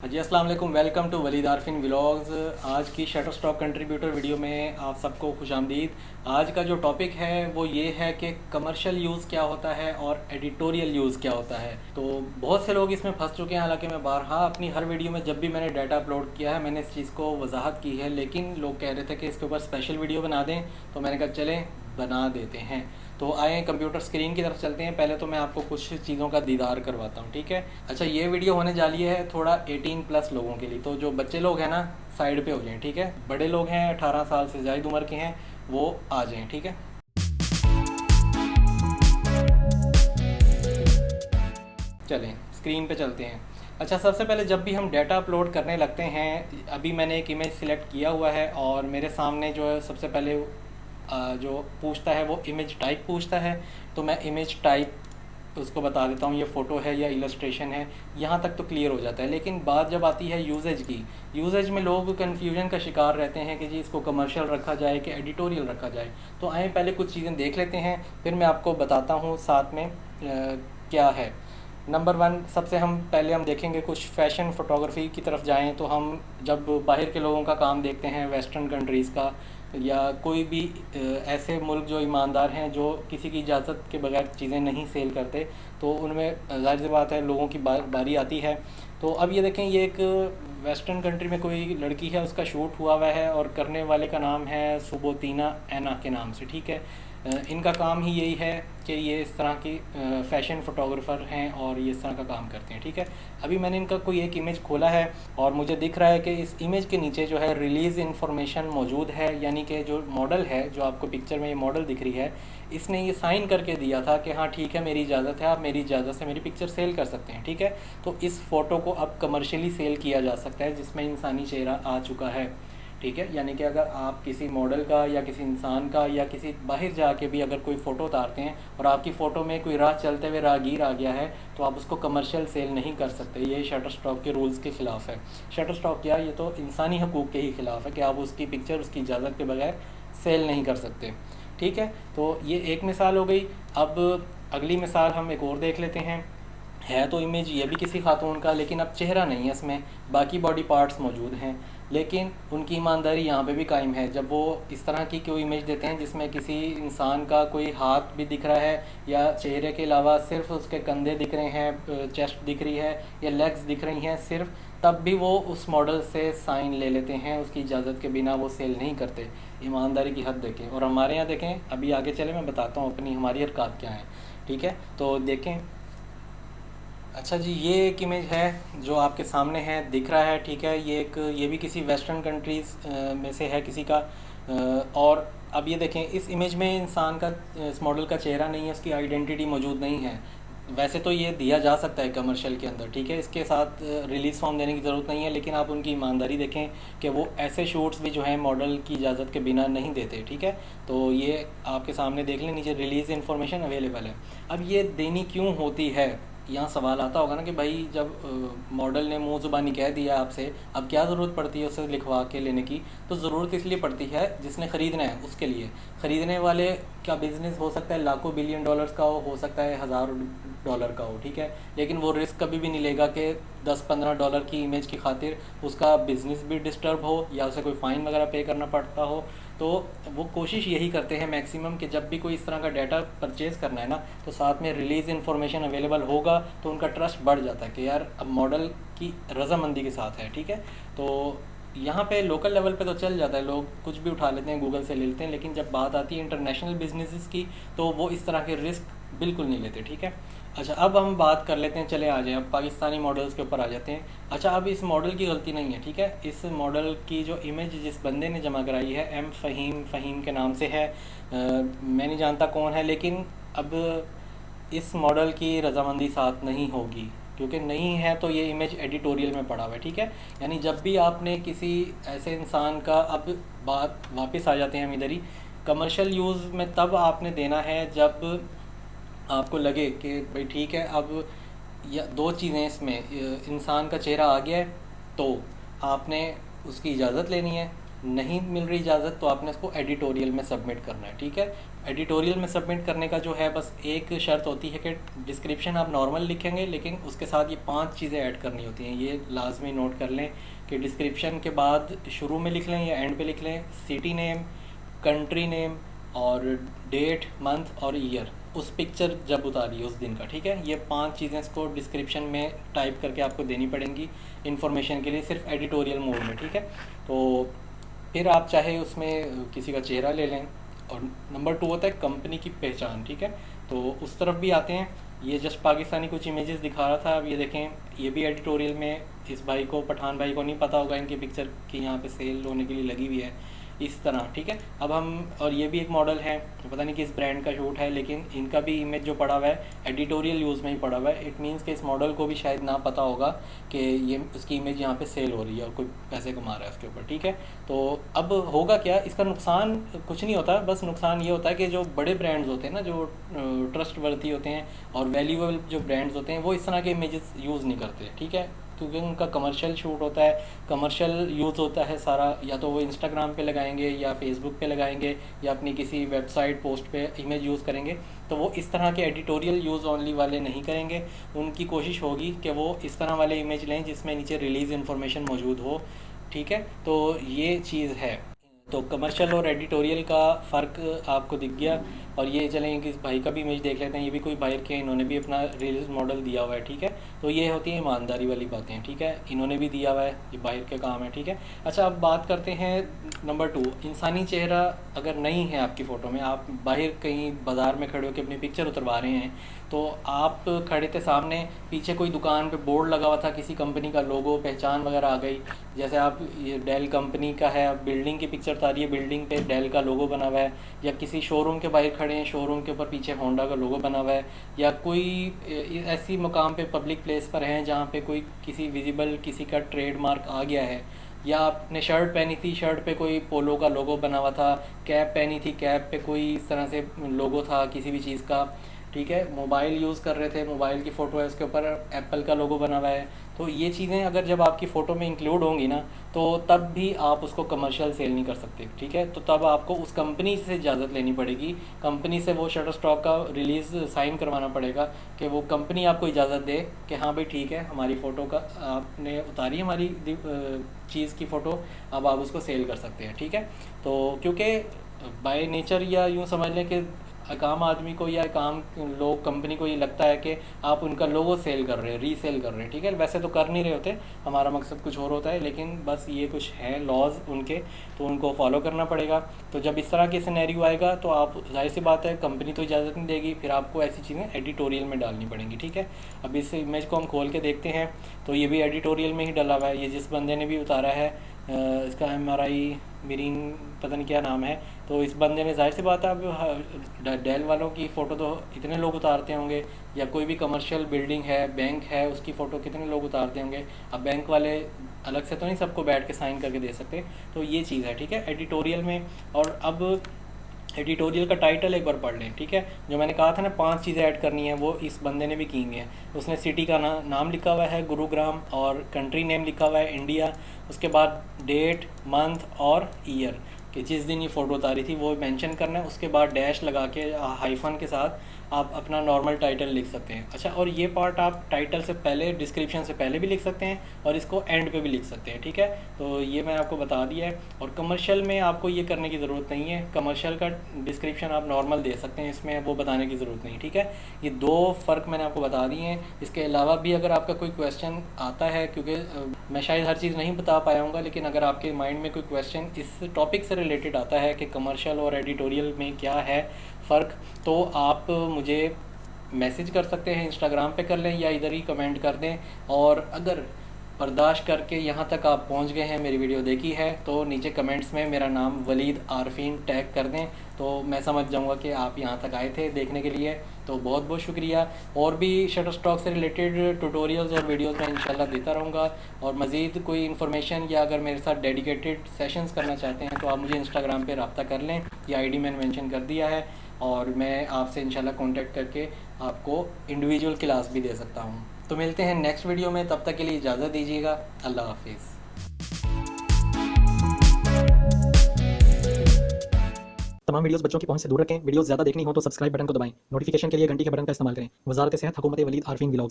जी अस्सलाम वालेकुम, welcome to Waleed Arfin vlogs. आज की शटर स्टॉक कंट्रीब्यूटर वीडियो में आप सबको खुशामदीद। आज का जो टॉपिक है वो ये है कि कमर्शियल यूज़ क्या होता है और एडिटोरियल यूज़ क्या होता है। तो बहुत से लोग इसमें फंस चुके हैं। हालांकि मैं बारहा अपनी हर वीडियो में जब भी मैंने डाटा अपलोड किया है मैंने इस चीज़ को वजाहत की है, लेकिन लोग कह रहे थे कि इसके ऊपर स्पेशल वीडियो बना दें, तो मैंने कहा चलें बना देते हैं। तो आए कंप्यूटर स्क्रीन की तरफ चलते हैं। पहले तो मैं आपको कुछ चीज़ों का दीदार करवाता हूँ, ठीक है। अच्छा, ये वीडियो होने जा रही है थोड़ा 18+ लोगों के लिए, तो जो बच्चे लोग हैं ना साइड पे हो जाएं, ठीक है। बड़े लोग हैं 18 साल से ज़्यादा उम्र के हैं वो आ जाएं, ठीक है। चलें स्क्रीन पे चलते हैं। अच्छा, सबसे पहले जब भी हम डाटा अपलोड करने लगते हैं, अभी मैंने एक इमेज सिलेक्ट किया हुआ है और मेरे सामने जो है सबसे पहले जो पूछता है वो इमेज टाइप पूछता है। तो मैं इमेज टाइप उसको बता देता हूँ ये फ़ोटो है या इलस्ट्रेशन है। यहाँ तक तो क्लियर हो जाता है, लेकिन बात जब आती है यूजेज की, यूजेज में लोग कन्फ्यूजन का शिकार रहते हैं कि जी इसको कमर्शियल रखा जाए कि एडिटोरियल रखा जाए। तो आए पहले कुछ चीज़ें देख लेते हैं, फिर मैं आपको बताता हूँ साथ में क्या है। नंबर वन, सबसे हम पहले हम देखेंगे कुछ फ़ैशन फ़ोटोग्राफ़ी की तरफ जाएं तो हम जब बाहर के लोगों का काम देखते हैं, वेस्टर्न कंट्रीज़ का या कोई भी ऐसे मुल्क जो ईमानदार हैं, जो किसी की इजाज़त के बगैर चीज़ें नहीं सेल करते, तो उनमें ज़ाहिर सी बात है लोगों की बारी आती है। तो अब ये देखें, ये एक वेस्टर्न कंट्री में कोई लड़की है, उसका शूट हुआ हुआ है और करने वाले का नाम है सुबोतीना एना के नाम से, ठीक है। इनका काम ही यही है कि ये इस तरह की फ़ैशन फ़ोटोग्राफ़र हैं और ये इस तरह का काम करते हैं, ठीक है। अभी मैंने इनका कोई एक इमेज खोला है और मुझे दिख रहा है कि इस इमेज के नीचे जो है रिलीज़ इन्फॉर्मेशन मौजूद है, यानी कि जो मॉडल है, जो आपको पिक्चर में ये मॉडल दिख रही है, इसने ये साइन करके दिया था कि हाँ ठीक है, मेरी इजाज़त है, आप मेरी इजाज़त से मेरी पिक्चर सेल कर सकते हैं, ठीक है। तो इस फ़ोटो को अब कमर्शियली सेल किया जा सकता है जिसमें इंसानी चेहरा आ चुका है, ठीक है। यानी कि अगर आप किसी मॉडल का या किसी इंसान का या किसी बाहर जाके भी अगर कोई फ़ोटो उतारते हैं और आपकी फ़ोटो में कोई राह चलते हुए राहगीर आ गया है, तो आप उसको कमर्शियल सेल नहीं कर सकते। ये शटर स्टॉक के रूल्स के ख़िलाफ़ है। शटर स्टॉक क्या, ये तो इंसानी हकूक़ के ही ख़िलाफ़ है कि आप उसकी पिक्चर उसकी इजाज़त के बगैर सेल नहीं कर सकते, ठीक है। तो ये एक मिसाल हो गई। अब अगली मिसाल हम एक और देख लेते हैं। है तो इमेज ये भी किसी खातून का, लेकिन अब चेहरा नहीं है इसमें, बाकी बॉडी पार्ट्स मौजूद हैं, लेकिन उनकी ईमानदारी यहाँ पे भी कायम है। जब वो इस तरह की कोई इमेज देते हैं जिसमें किसी इंसान का कोई हाथ भी दिख रहा है या चेहरे के अलावा सिर्फ उसके कंधे दिख रहे हैं, चेस्ट दिख रही है या लेग्स दिख रही हैं सिर्फ, तब भी वो उस मॉडल से साइन ले लेते हैं, उसकी इजाज़त के बिना वो सेल नहीं करते। ईमानदारी की हद देखें। और हमारे यहाँ देखें, अभी आगे चले मैं बताता हूँ अपनी हमारी हरकत क्या है, ठीक है। तो देखें, अच्छा जी, ये एक इमेज है जो आपके सामने है, दिख रहा है, ठीक है। ये भी किसी वेस्टर्न कंट्रीज़ में से है किसी का। और अब ये देखें, इस इमेज में इंसान का, इस मॉडल का चेहरा नहीं है, उसकी आइडेंटिटी मौजूद नहीं है। वैसे तो ये दिया जा सकता है कमर्शियल के अंदर, ठीक है, इसके साथ रिलीज़ फॉर्म देने की ज़रूरत नहीं है, लेकिन आप उनकी ईमानदारी देखें कि वो ऐसे शूट्स भी जो हैं मॉडल की इजाज़त के बिना नहीं देते, ठीक है। तो ये आपके सामने देख लें, नीचे रिलीज़ इन्फॉर्मेशन अवेलेबल है। अब ये देनी क्यों होती है, यहाँ सवाल आता होगा ना कि भाई जब मॉडल ने मुंह ज़ुबानी कह दिया आपसे, अब क्या ज़रूरत पड़ती है उसे लिखवा के लेने की। तो ज़रूरत इसलिए पड़ती है जिसने ख़रीदना है उसके लिए। ख़रीदने वाले का बिज़नेस हो सकता है लाखों बिलियन डॉलर्स का हो सकता है हज़ारों डॉलर का हो, ठीक है, लेकिन वो रिस्क कभी भी नहीं लेगा कि 10-15 डॉलर की इमेज की खातिर उसका बिज़नेस भी डिस्टर्ब हो या उसे कोई फ़ाइन वगैरह पे करना पड़ता हो। तो वो कोशिश यही करते हैं मैक्सिमम कि जब भी कोई इस तरह का डाटा परचेज़ करना है ना, तो साथ में रिलीज़ इन्फॉर्मेशन अवेलेबल होगा, तो उनका ट्रस्ट बढ़ जाता है कि यार अब मॉडल की रज़ामंदी के साथ है, ठीक है। तो यहाँ पे लोकल लेवल पे तो चल जाता है, लोग कुछ भी उठा लेते हैं, गूगल से ले लेते हैं, लेकिन जब बात आती है इंटरनेशनल बिजनेसेस की, तो वो इस तरह के रिस्क बिल्कुल नहीं लेते, ठीक है। अच्छा, अब हम बात कर लेते हैं, चले आ जाए अब पाकिस्तानी मॉडल्स के ऊपर आ जाते हैं। अच्छा, अब इस मॉडल की गलती नहीं है, ठीक है। इस मॉडल की जो इमेज जिस बंदे ने जमा कराई है, एम फ़हीम के नाम से है। मैं नहीं जानता कौन है, लेकिन अब इस मॉडल की रज़ामंदी साथ नहीं होगी, क्योंकि नहीं है तो ये इमेज एडिटोरियल में पड़ा हुआ है, ठीक है। यानी जब भी आपने किसी ऐसे इंसान का, अब बात वापस आ जाते हैं हम इधर ही, कमर्शियल यूज़ में तब आपने देना है जब आपको लगे कि भाई ठीक है, अब या दो चीज़ें इसमें, इंसान का चेहरा आ गया है तो आपने उसकी इजाज़त लेनी है, नहीं मिल रही इजाज़त तो आपने इसको एडिटोरियल में सबमिट करना है, ठीक है। एडिटोरियल में सबमिट करने का जो है बस एक शर्त होती है कि डिस्क्रिप्शन आप नॉर्मल लिखेंगे, लेकिन उसके साथ ये 5 चीज़ें ऐड करनी होती हैं। ये लाजमी नोट कर लें कि डिस्क्रिप्शन के बाद शुरू में लिख लें या एंड पे लिख लें सिटी नेम, कंट्री नेम और डेट, मंथ और ईयर, उस पिक्चर जब उतारी उस दिन का, ठीक है। ये 5 चीज़ें इसको डिस्क्रिप्शन में टाइप करके आपको देनी पड़ेंगी इन्फॉर्मेशन के लिए, सिर्फ एडिटोरियल मोड में, ठीक है। तो फिर आप चाहे उसमें किसी का चेहरा ले लें। और नंबर 2 होता है कंपनी की पहचान, ठीक है। तो उस तरफ भी आते हैं। ये जस्ट पाकिस्तानी कुछ इमेजेस दिखा रहा था, अब ये देखें, ये भी एडिटोरियल में इस भाई को, पठान भाई को नहीं पता होगा इनकी पिक्चर की यहाँ पे सेल होने के लिए लगी हुई है इस तरह, ठीक है। अब हम, और ये भी एक मॉडल है, पता नहीं किस ब्रांड का शूट है, लेकिन इनका भी इमेज जो पड़ा हुआ है एडिटोरियल यूज़ में ही पड़ा हुआ है। इट मीन्स कि इस मॉडल को भी शायद ना पता होगा कि ये उसकी इमेज यहाँ पे सेल हो रही है और कोई पैसे कमा रहा है उसके ऊपर, ठीक है। तो अब होगा क्या, इसका नुकसान कुछ नहीं होता, बस नुकसान ये होता है कि जो बड़े ब्रांड्स होते हैं ना, जो ट्रस्ट वर्दी होते हैं और वैल्यूएबल जो ब्रांड्स होते हैं, वो इस तरह के इमेजेस यूज़ नहीं करते, ठीक है। क्योंकि उनका कमर्शियल शूट होता है, कमर्शियल यूज़ होता है सारा, या तो वो इंस्टाग्राम पे लगाएंगे या फेसबुक पे लगाएंगे या अपनी किसी वेबसाइट पोस्ट पे इमेज यूज़ करेंगे। तो वो इस तरह के एडिटोरियल यूज़ ओनली वाले नहीं करेंगे। उनकी कोशिश होगी कि वो इस तरह वाले इमेज लें जिसमें नीचे रिलीज़ इन्फॉर्मेशन मौजूद हो, ठीक है। तो ये चीज़ है। तो कमर्शियल और एडिटोरियल का फ़र्क आपको दिख गया। और ये चलें कि इस भाई का भी इमेज देख लेते हैं। ये भी कोई बाहर के, इन्होंने भी अपना रिलीज मॉडल दिया हुआ है, ठीक है। तो ये होती है ईमानदारी वाली बातें, ठीक है। इन्होंने भी दिया हुआ है, ये बाहर के काम है, ठीक है। अच्छा, अब बात करते हैं नंबर 2, इंसानी चेहरा अगर नहीं है आपकी फ़ोटो में, आप बाहर कहीं बाज़ार में खड़े होकर अपनी पिक्चर उतरवा रहे हैं, तो आप खड़े थे सामने, पीछे कोई दुकान पे बोर्ड लगा हुआ था, किसी कंपनी का लोगो, पहचान वगैरह आ गई। जैसे आप, ये डेल कंपनी का है, अब बिल्डिंग की पिक्चर उतारी है, बिल्डिंग पे डेल का लोगो बना हुआ है, या किसी शोरूम के बाहर खड़े हैं, शोरूम के ऊपर पीछे होंडा का लोगो बना हुआ है, या कोई ऐसी मुकाम पे, पब्लिक प्लेस पर हैं जहाँ पे कोई किसी विजिबल किसी का ट्रेडमार्क आ गया है, या आपने शर्ट पहनी थी, शर्ट पे कोई पोलो का लोगो बना हुआ था, कैप पहनी थी, कैप पे कोई इस तरह से लोगो था किसी भी चीज़ का, ठीक है। मोबाइल यूज़ कर रहे थे, मोबाइल की फ़ोटो है, उसके ऊपर एप्पल का लोगो बना हुआ है। तो ये चीज़ें अगर जब आपकी फ़ोटो में इंक्लूड होंगी ना, तो तब भी आप उसको कमर्शियल सेल नहीं कर सकते, ठीक है। तो तब आपको उस कंपनी से इजाज़त लेनी पड़ेगी, कंपनी से वो शटर स्टॉक का रिलीज़ साइन करवाना पड़ेगा कि वो कंपनी आपको इजाज़त दे कि हाँ भाई ठीक है, हमारी फ़ोटो का आपने उतारी हमारी चीज़ की फ़ोटो, अब आप उसको सेल कर सकते हैं, ठीक है। तो क्योंकि बाय नेचर, या यूँ समझ लें कि एक आम आदमी को या एक आम लोग, कंपनी को ये लगता है कि आप उनका लोगो सेल कर रहे हैं, रीसेल कर रहे हैं, ठीक है। वैसे तो कर नहीं रहे होते, हमारा मकसद कुछ और होता है, लेकिन बस ये कुछ हैं लॉज उनके, तो उनको फॉलो करना पड़ेगा। तो जब इस तरह के सिनेरियो आएगा तो आप, जाहिर सी बात है, कंपनी तो इजाज़त नहीं देगी, फिर आपको ऐसी चीज़ें एडिटोरियल में डालनी पड़ेंगी, ठीक है। अब इस इमेज को हम खोल के देखते हैं, तो ये भी एडिटोरियल में ही डला हुआ है। ये जिस बंदे ने भी उतारा है, इसका MRI मेरीन पता नहीं क्या नाम है, तो इस बंदे ने, जाहिर सी बात है, अब डेल वालों की फ़ोटो तो इतने लोग उतारते होंगे, या कोई भी कमर्शियल बिल्डिंग है, बैंक है, उसकी फ़ोटो कितने लोग उतारते होंगे। अब बैंक वाले अलग से तो नहीं सबको बैठ के साइन करके दे सकते। तो ये चीज़ है, ठीक है, एडिटोरियल में। और अब एडिटोरियल का टाइटल एक बार पढ़ लें, ठीक है। जो मैंने कहा था ना 5 चीज़ें ऐड करनी है, वो इस बंदे ने भी की हुई हैं। उसने सिटी का नाम लिखा हुआ है गुरुग्राम, और कंट्री नेम लिखा हुआ है इंडिया, उसके बाद डेट, मंथ और ईयर, कि जिस दिन ये फ़ोटो उतारी थी वो मेंशन करना है। उसके बाद डैश लगा के हाइफन के साथ आप अपना नॉर्मल टाइटल लिख सकते हैं। अच्छा, और ये पार्ट आप टाइटल से पहले, डिस्क्रिप्शन से पहले भी लिख सकते हैं, और इसको एंड पे भी लिख सकते हैं, ठीक है। तो ये मैं आपको बता दिया है। और कमर्शियल में आपको ये करने की ज़रूरत नहीं है, कमर्शियल का डिस्क्रिप्शन आप नॉर्मल दे सकते हैं, इसमें वो बताने की ज़रूरत नहीं, ठीक है। ये 2 फ़र्क मैंने आपको बता दिए हैं। इसके अलावा भी अगर आपका कोई क्वेश्चन आता है, क्योंकि मैं शायद हर चीज़ नहीं बता पाया हूँगा, लेकिन अगर आपके माइंड में कोई क्वेश्चन इस टॉपिक से रिलेटेड आता है कि कमर्शियल और एडिटोरियल में क्या है फ़र्क, तो आप मुझे मैसेज कर सकते हैं, इंस्टाग्राम पे कर लें या इधर ही कमेंट कर दें। और अगर बर्दाश्त करके यहाँ तक आप पहुँच गए हैं, मेरी वीडियो देखी है, तो नीचे कमेंट्स में मेरा नाम वलीद आरफीन टैग कर दें, तो मैं समझ जाऊँगा कि आप यहाँ तक आए थे देखने के लिए। तो बहुत बहुत शुक्रिया। और भी शटर स्टॉक से रिलेटेड ट्यूटोरियल्स और वीडियोस मैं इंशाल्लाह देता रहूँगा। और मज़ीद कोई इन्फॉर्मेशन या अगर मेरे साथ डेडिकेटेड सेशंस करना चाहते हैं, तो आप मुझे इंस्टाग्राम पे रब्ता कर लें, ये आईडी मैंने मेंशन कर दिया है, और मैं आपसे इंशाल्लाह कांटेक्ट करके आपको इंडिविजुअल क्लास भी दे सकता हूँ। तो मिलते हैं नेक्स्ट वीडियो में, तब तक के लिए इजाज़त दीजिएगा। अल्लाह हाफिज़। तमाम वीडियोस बच्चों की पहुंच से दूर रखें। वीडियोस ज़्यादा देखनी हो तो सब्सक्राइब बटन को दबाएं। नोटिफिकेशन के लिए घंटी के बटन का इस्तेमाल करें। वजारत सेहत, हुकूमत वलीद आरफीन व्लॉग्स।